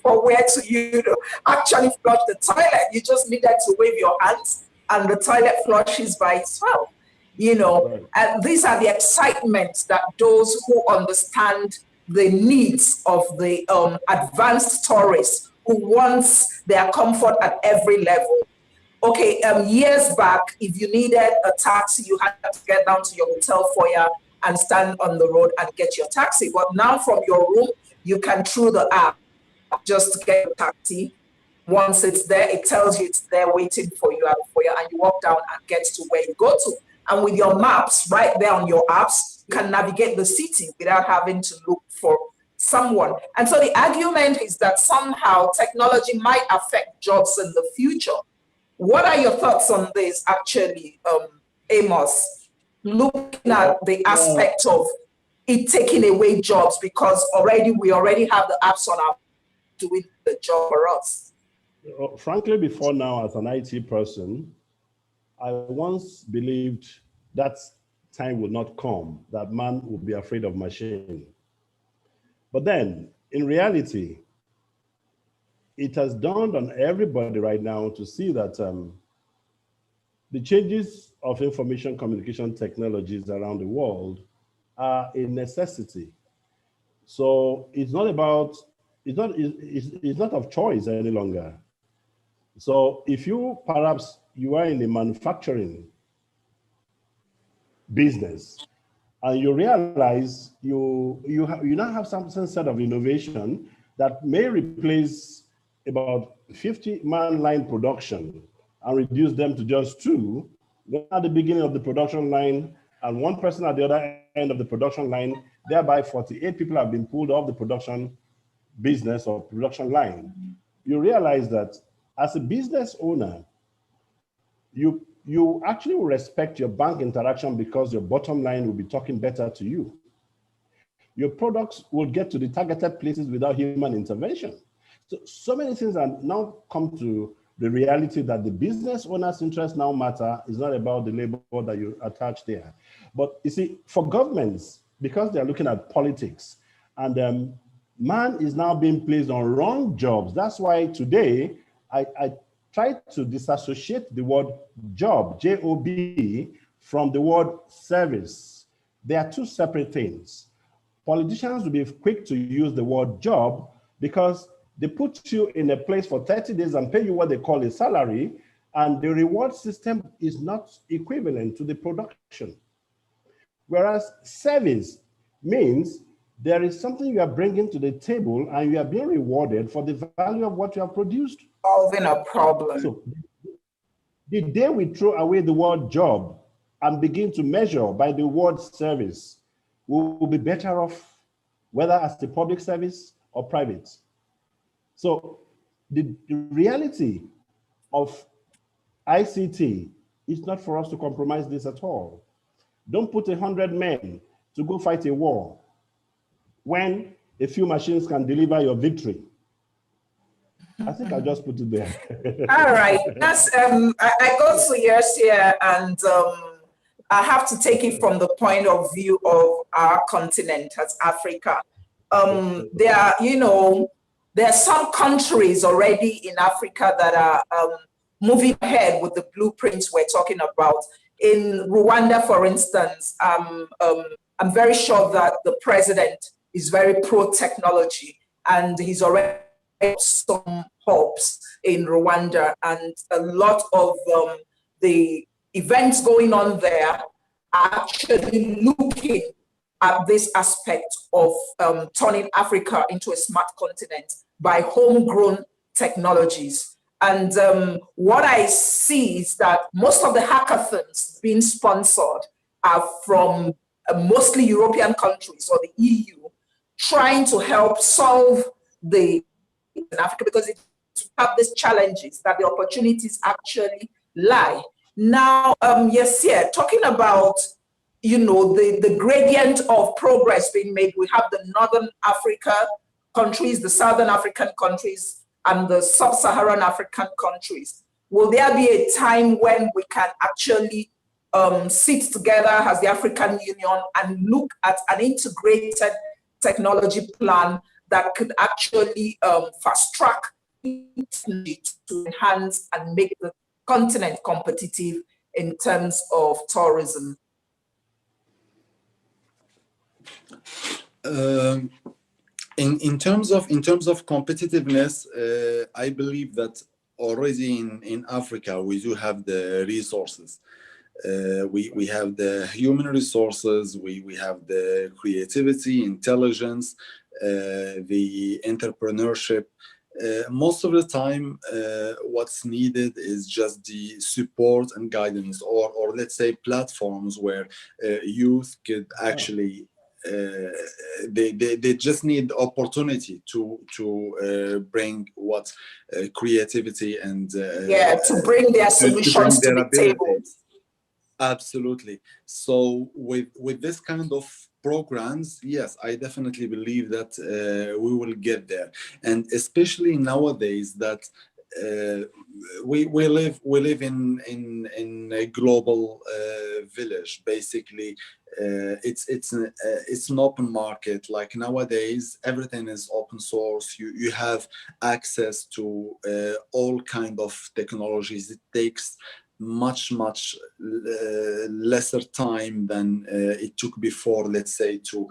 for where to, you know, actually flush the toilet. You just needed to wave your hands and the toilet flushes by itself. You know, and these are the excitements that those who understand the needs of the advanced tourists who wants their comfort at every level. Okay, years back, if you needed a taxi, you had to get down to your hotel foyer and stand on the road and get your taxi. But now from your room, you can, through the app, just get a taxi. Once it's there, it tells you it's there waiting for you at the foyer, and you walk down and get to where you go to. And with your maps right there on your apps, you can navigate the city without having to look for someone. And so the argument is that somehow technology might affect jobs in the future. What are your thoughts on this, actually, Amos? Looking at the aspect of it taking away jobs, because we already have the apps on our doing the job for us. Frankly, before now, as an IT person, I once believed that time would not come, that man would be afraid of machine. But then, in reality, it has dawned on everybody right now to see that the changes of information communication technologies around the world are a necessity. So it's not about, it's not of choice any longer. So if you, perhaps you are in the manufacturing business. And you realize you now have some set of innovation that may replace about 50-man line production and reduce them to just 2, one at the beginning of the production line and 1 person at the other end of the production line. Thereby 48 people have been pulled off the production business or production line. You realize that as a business owner, you actually will respect your bank interaction because your bottom line will be talking better to you. Your products will get to the targeted places without human intervention. So many things are now come to the reality that the business owner's interests now matter. Is not about the labor that you attach there. But you see, for governments, because they're looking at politics, and man is now being placed on wrong jobs. That's why today I try to disassociate the word job, J-O-B, from the word service. They are 2 separate things. Politicians will be quick to use the word job because they put you in a place for 30 days and pay you what they call a salary, and the reward system is not equivalent to the production. Whereas service means there is something you are bringing to the table and you are being rewarded for the value of what you have produced. Solving a problem. So the day we throw away the word job and begin to measure by the word service, we will be better off, whether as the public service or private. So the reality of ICT is not for us to compromise this at all. Don't put 100 men to go fight a war when a few machines can deliver your victory. I think I'll just put it there. All right. That's, I go to yours here, and I have to take it from the point of view of our continent as Africa. There are some countries already in Africa that are moving ahead with the blueprints we're talking about. In Rwanda, for instance, I'm very sure that the president is very pro-technology, and he's already some hubs in Rwanda, and a lot of the events going on there are actually looking at this aspect of turning Africa into a smart continent by homegrown technologies. And what I see is that most of the hackathons being sponsored are from mostly European countries or the EU, trying to help solve the in Africa, because it have these challenges that the opportunities actually lie. Now, yes, yeah, talking about the gradient of progress being made. We have the Northern Africa countries, the Southern African countries, and the Sub-Saharan African countries. Will there be a time when we can actually sit together as the African Union and look at an integrated technology plan that could actually fast track to enhance and make the continent competitive in terms of tourism? In terms of competitiveness, I believe that already in Africa we do have the resources. We have the human resources, we have the creativity, intelligence, the entrepreneurship. Most of the time, what's needed is just the support and guidance, or let's say platforms where youth could actually they just need opportunity to bring what creativity and to bring their solutions to the table. Absolutely. So with this kind of programs, yes, I definitely believe that we will get there, and especially nowadays that we live in a global village. Basically, it's an open market. Like nowadays, everything is open source. You have access to all kind of technologies. It takes much lesser time than it took before, let's say, to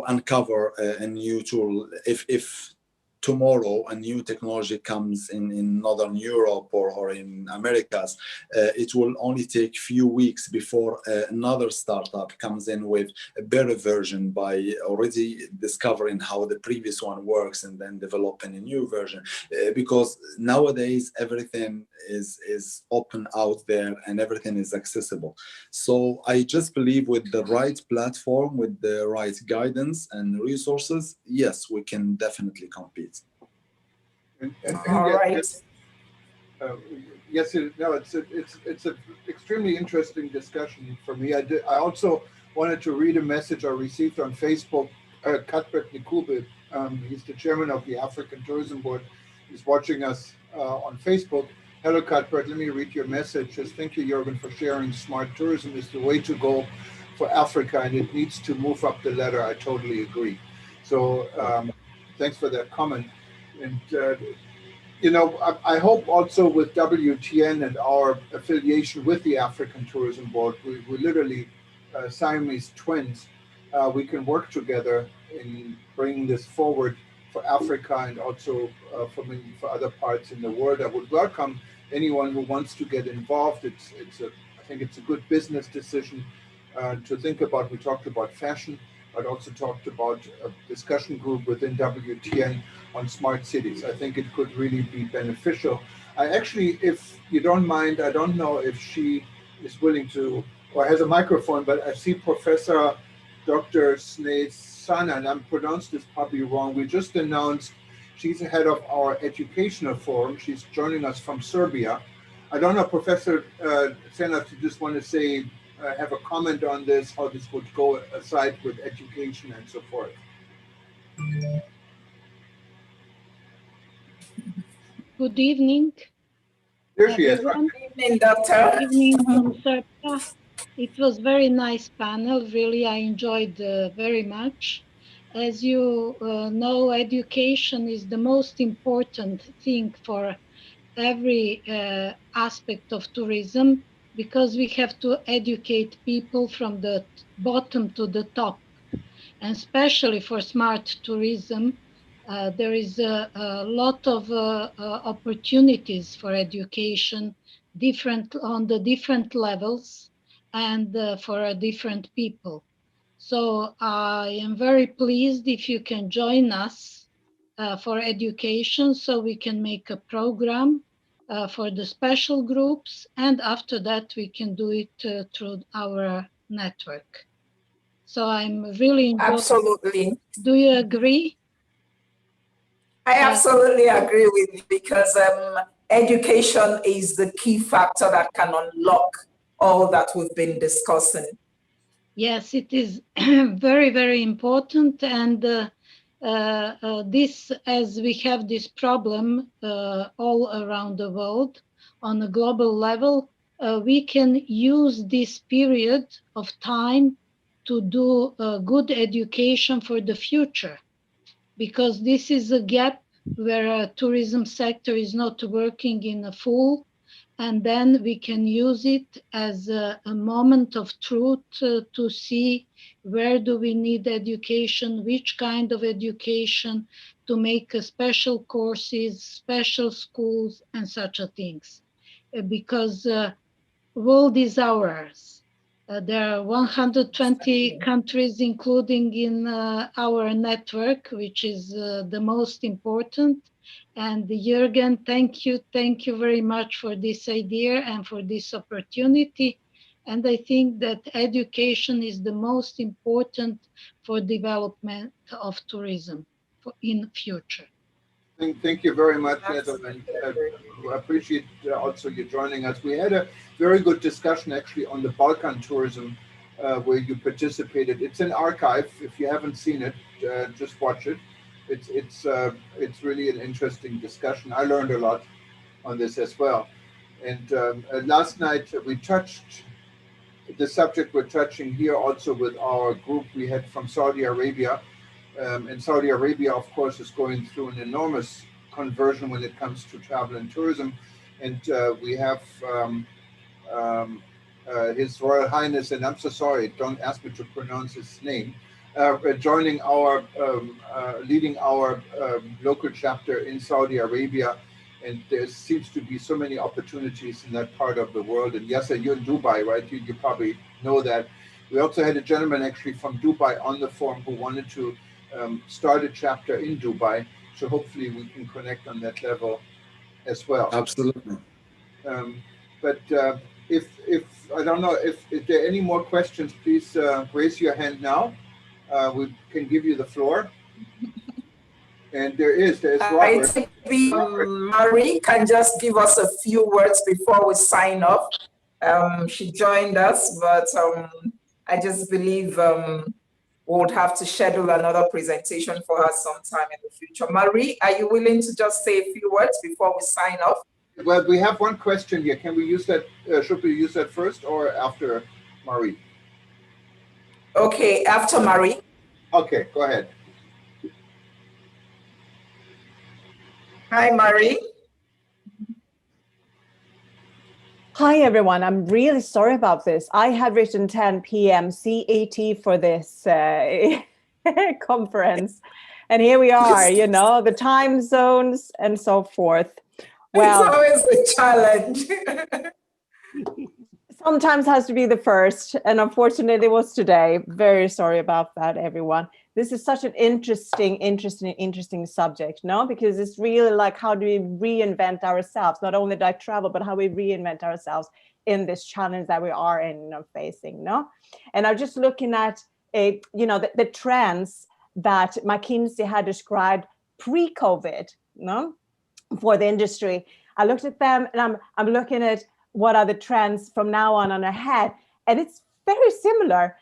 uncover a new tool. If tomorrow a new technology comes in Northern Europe or in Americas, it will only take few weeks before another startup comes in with a better version by already discovering how the previous one works and then developing a new version. Because nowadays everything is open out there and everything is accessible. So I just believe with the right platform, with the right guidance and resources, yes, we can definitely compete. All right. Yes, it's an extremely interesting discussion for me. I also wanted to read a message I received on Facebook. Cuthbert Nikube, he's the chairman of the African Tourism Board. He's watching us on Facebook. Hello, Cuthbert. Let me read your message. Just thank you, Jürgen, for sharing. Smart tourism is the way to go for Africa, and it needs to move up the ladder. I totally agree. So thanks for that comment. And you know, I hope also with WTN and our affiliation with the African Tourism Board, we literally Siamese twins. We can work together in bringing this forward for Africa and also for other parts in the world. I would welcome anyone who wants to get involved. I think it's a good business decision to think about. We talked about fashion, but also talked about a discussion group within WTN on smart cities. I think it could really be beneficial. I actually, if you don't mind, I don't know if she is willing to or has a microphone, but I see Professor Dr. Snežana, and I'm pronounced this probably wrong. We just announced she's the head of our educational forum. She's joining us from Serbia. I don't know, Professor Sena, if you just want to say, have a comment on this, how this would go aside with education and so forth. Good evening. Here she is. Good evening, Doctor. Good evening from Serbia. It was very nice panel. Really, I enjoyed very much. As you know, education is the most important thing for every aspect of tourism, because we have to educate people from the bottom to the top. And especially for smart tourism, there is a lot of opportunities for education, on the different levels and for different people. So I am very pleased if you can join us for education, so we can make a program for the special groups, and after that we can do it through our network. So I'm really enjoying. Absolutely. Do you agree? I absolutely agree with you, because education is the key factor that can unlock all that we've been discussing. Yes, it is very, very important. And this, as we have this problem all around the world on a global level, we can use this period of time to do good education for the future, because this is a gap where tourism sector is not working in a full, and then we can use it as a moment of truth to see where do we need education, which kind of education, to make special courses, special schools, and such a things. Because world is ours. There are 120 countries, including in our network, which is the most important. And Jürgen, thank you very much for this idea and for this opportunity. And I think that education is the most important for development of tourism in future. Thank you very much, Edelman. I appreciate also you joining us. We had a very good discussion actually on the Balkan tourism where you participated. It's an archive. If you haven't seen it, just watch it. It's really an interesting discussion. I learned a lot on this as well. And last night we touched the subject we're touching here also with our group we had from Saudi Arabia. And Saudi Arabia, of course, is going through an enormous conversion when it comes to travel and tourism. And we have His Royal Highness, and I'm so sorry, don't ask me to pronounce his name, joining our, leading our local chapter in Saudi Arabia. And there seems to be so many opportunities in that part of the world. And yes, you're in Dubai, right? You probably know that. We also had a gentleman actually from Dubai on the forum who wanted to start a chapter in Dubai. So hopefully we can connect on that level as well. Absolutely. But if I don't know if there are any more questions, please raise your hand now. We can give you the floor. And there's Robert. I think Marie can just give us a few words before we sign off. She joined us, but I just believe we would have to schedule another presentation for her sometime in the future. Marie, are you willing to just say a few words before we sign off? Well, we have one question here. Can we use that? Should we use that first or after Marie? Okay, after Marie. Okay, go ahead. Hi, Marie. Hi, everyone. I'm really sorry about this. I had written 10 p.m. CET for this conference. And here we are, you know, the time zones and so forth. Well, it's always a challenge. Sometimes has to be the first. And unfortunately, it was today. Very sorry about that, everyone. This is such an interesting subject, no? Because it's really like, how do we reinvent ourselves? Not only like travel, but how we reinvent ourselves in this challenge that we are in, facing, no? And I'm just looking at the trends that McKinsey had described pre-COVID, no, for the industry. I looked at them, and I'm looking at what are the trends from now on ahead, and it's very similar.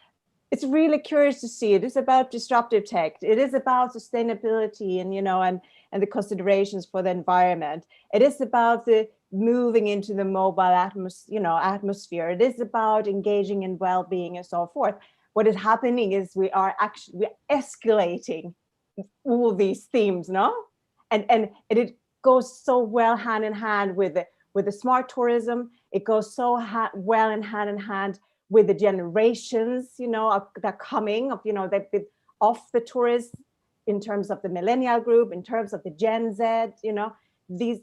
It's really curious to see. It is about disruptive tech. It is about sustainability and, and the considerations for the environment. It is about the moving into the mobile atmosphere. It is about engaging in well-being and so forth. What is happening is we're escalating all these themes, no? And it goes so well hand in hand with the smart tourism. It goes so well in hand with the generations, that are coming of, they've been off the tourists in terms of the millennial group, in terms of the Gen Z,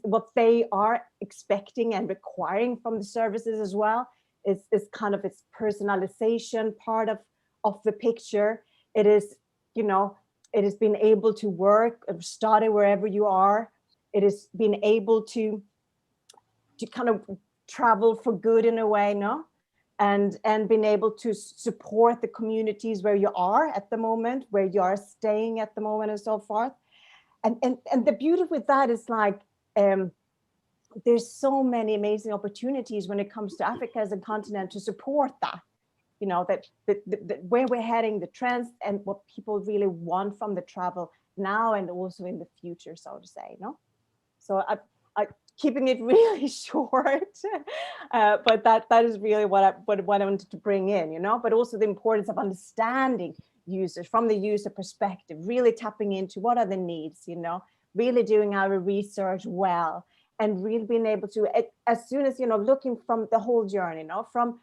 what they are expecting and requiring from the services as well is kind of its personalization part of the picture. It is, it has been able to work and study wherever you are. It has been able to kind of travel for good in a way, no? And being able to support the communities where you are at the moment, where you are staying at the moment and so forth. And the beauty with that is like, there's so many amazing opportunities when it comes to Africa as a continent to support that, that where we're heading, the trends and what people really want from the travel now and also in the future, so to say, no? So I keeping it really short, but that is really what I wanted to bring in, but also the importance of understanding users from the user perspective, really tapping into what are the needs, really doing our research well, and really being able to, as soon as, looking from the whole journey, from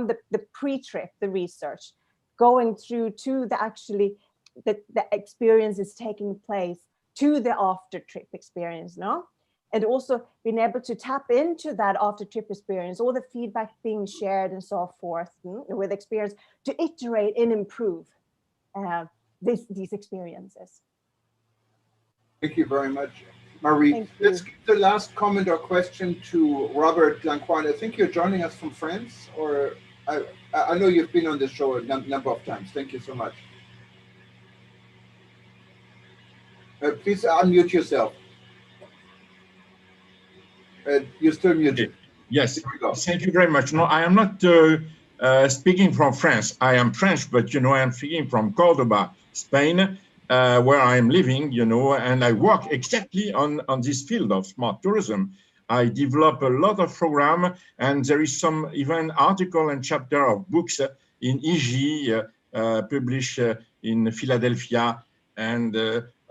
the pre-trip, the research, going through to the experience is taking place, to the after trip experience, no? And also being able to tap into that after trip experience, all the feedback being shared and so forth with experience to iterate and improve these experiences. Thank you very much, Marie. Let's give the last comment or question to Robert Lanquan. I think you're joining us from France, or I know you've been on the show a number of times. Thank you so much. Please unmute yourself. You're still muted. Yes, thank you very much. No, I am not speaking from France. I am French, but, I am speaking from Cordoba, Spain, where I am living, and I work exactly on this field of smart tourism. I develop a lot of program, and there is some even article and chapter of books in EG, published in Philadelphia, and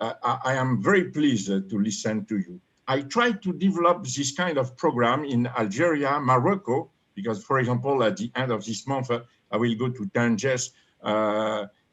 I am very pleased to listen to you. I try to develop this kind of program in Algeria, Morocco, because, for example, at the end of this month, I will go to Tangier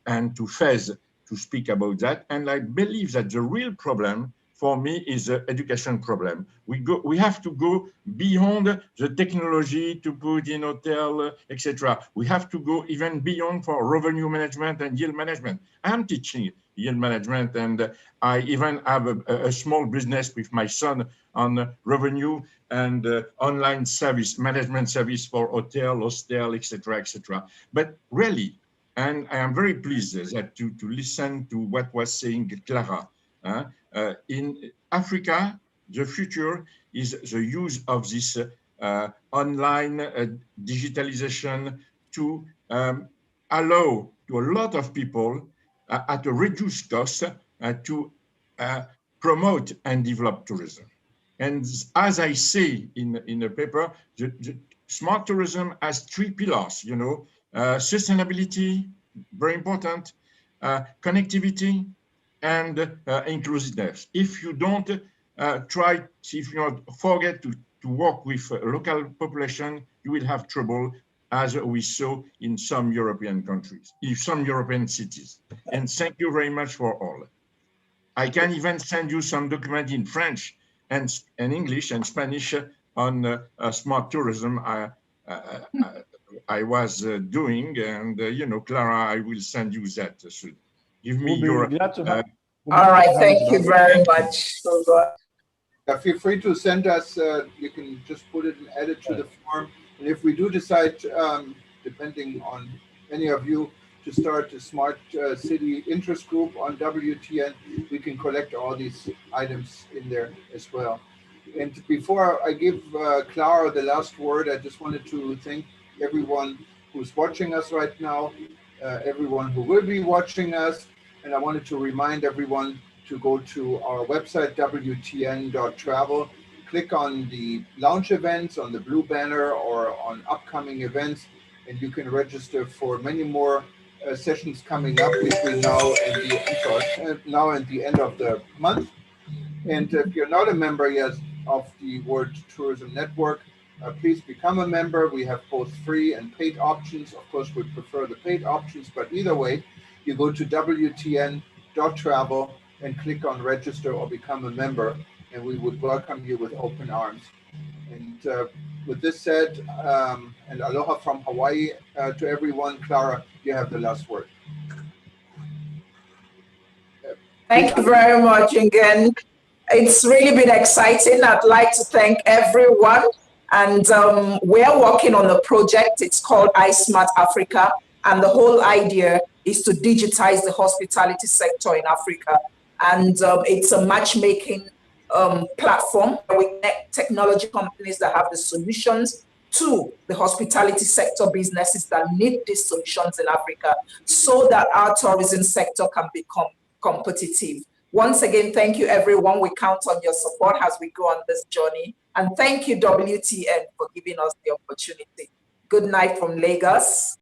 and to Fez to speak about that. And I believe that the real problem for me is the education problem. We have to go beyond the technology to put in hotel, etc. We have to go even beyond for revenue management and yield management. I'm teaching yield management, and I even have a small business with my son on revenue and online service, management service for hotel, hostel, etc., etc. But really, and I am very pleased that to listen to what was saying Clara. In Africa, the future is the use of this online digitalization to allow to a lot of people at a reduced cost to promote and develop tourism. And as I say in the paper, the smart tourism has 3 pillars, you know, sustainability, very important, connectivity, and inclusiveness. If you don't if you forget to work with local population, you will have trouble, as we saw in some European countries, in some European cities. And thank you very much for all. I can even send you some document in French and English and Spanish on smart tourism I was doing, and you know, Clara, I will send you that soon. Give me your. All right, thank you very much. Feel free to send us. You can just put it and add it to the form. And if we do decide, depending on any of you, to start a smart city interest group on WTN, we can collect all these items in there as well. And before I give Clara the last word, I just wanted to thank everyone who's watching us right now, everyone who will be watching us. And I wanted to remind everyone to go to our website, WTN.travel, click on the lounge events on the blue banner or on upcoming events, and you can register for many more sessions coming up between now and the end of the month. And if you're not a member yet of the World Tourism Network, please become a member. We have both free and paid options. Of course, we prefer the paid options, but either way, you go to WTN.travel and click on register or become a member, and we would welcome you with open arms. And with this said, and aloha from Hawaii to everyone. Clara, you have the last word. Thank you very much again. It's really been exciting. I'd like to thank everyone. And we're working on a project. It's called iSmart Africa. And the whole idea is to digitize the hospitality sector in Africa. And it's a matchmaking platform where we connect technology companies that have the solutions to the hospitality sector businesses that need these solutions in Africa, so that our tourism sector can become competitive. Once again, thank you, everyone. We count on your support as we go on this journey. And thank you, WTN, for giving us the opportunity. Good night from Lagos.